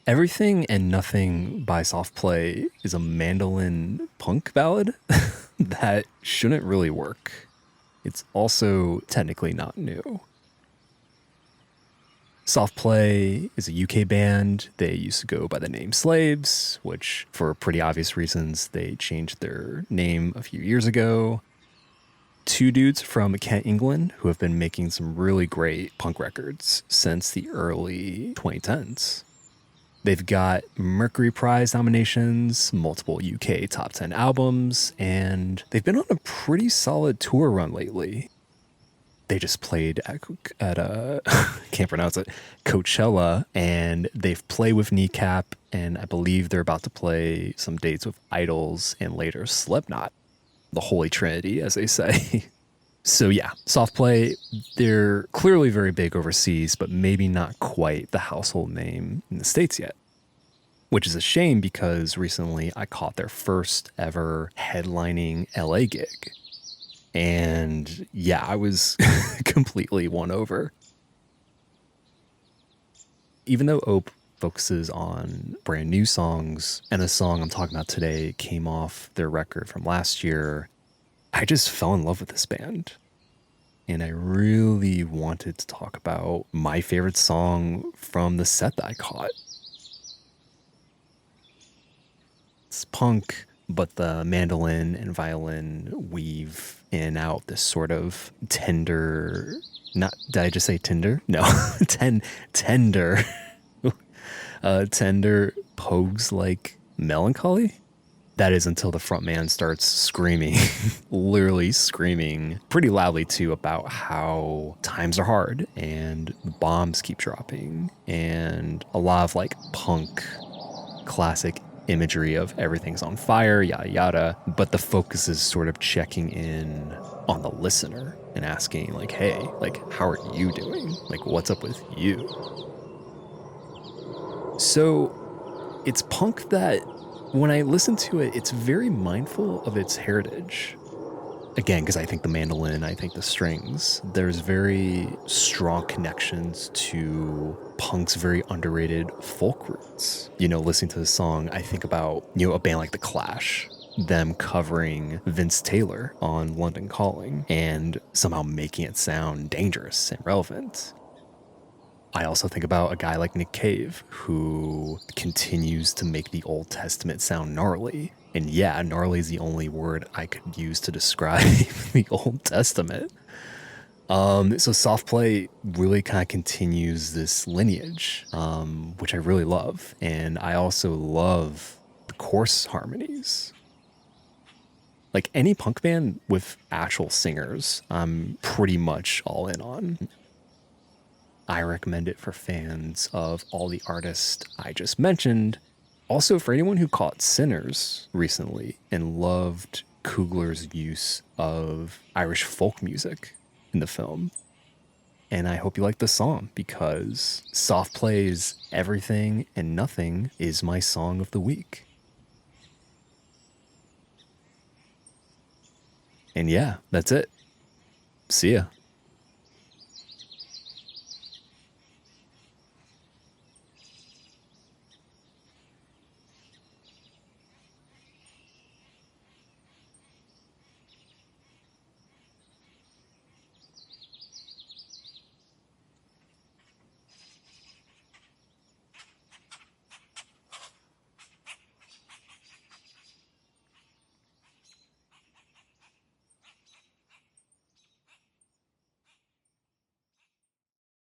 Everything and Nothing by Soft Play is a mandolin punk ballad that shouldn't really work. It's also technically not new. Soft Play is a UK band. They used to go by the name Slaves, which, for pretty obvious reasons, they changed their name a few years ago. Two dudes from Kent, England, who have been making some really great punk records since the early 2010s. They've got Mercury Prize nominations, multiple UK top 10 albums, and they've been on a pretty solid tour run lately. They just played at a can't pronounce it, Coachella, and they've played with Kneecap, and I believe they're about to play some dates with Idols and later Slipknot, the Holy Trinity, as they say. So yeah, Soft Play, they're clearly very big overseas, but maybe not quite the household name in the States yet. Which is a shame because recently I caught their first ever headlining LA gig. And yeah, I was completely won over. Even though OPE focuses on brand new songs, and the song I'm talking about today came off their record from last year, I just fell in love with this band. And I really wanted to talk about my favorite song from the set that I caught. It's punk, but the mandolin and violin weave in and out this sort of tender, not, did I just say Tinder? No, tender, tender pogues like melancholy. That is until the front man starts screaming, literally screaming pretty loudly too about how times are hard and the bombs keep dropping and a lot of like punk classic imagery of everything's on fire, yada yada. But the focus is sort of checking in on the listener and asking like, hey, like, how are you doing? Like, what's up with you? So it's punk that when I listen to it, it's very mindful of its heritage. Again, because I think the mandolin, I think the strings, there's very strong connections to punk's very underrated folk roots. You know, listening to the song, I think about, you know, a band like The Clash, them covering Vince Taylor on London Calling and somehow making it sound dangerous and relevant. I also think about a guy like Nick Cave, who continues to make the Old Testament sound gnarly. And yeah, gnarly is the only word I could use to describe the Old Testament. So Soft Play really kind of continues this lineage, which I really love. And I also love the chorus harmonies. Like any punk band with actual singers, I'm pretty much all in on. I recommend it for fans of all the artists I just mentioned. Also, for anyone who caught Sinners recently and loved Coogler's use of Irish folk music in the film. And I hope you like the song because Soft Play's Everything and Nothing is my song of the week. And yeah, that's it. See ya.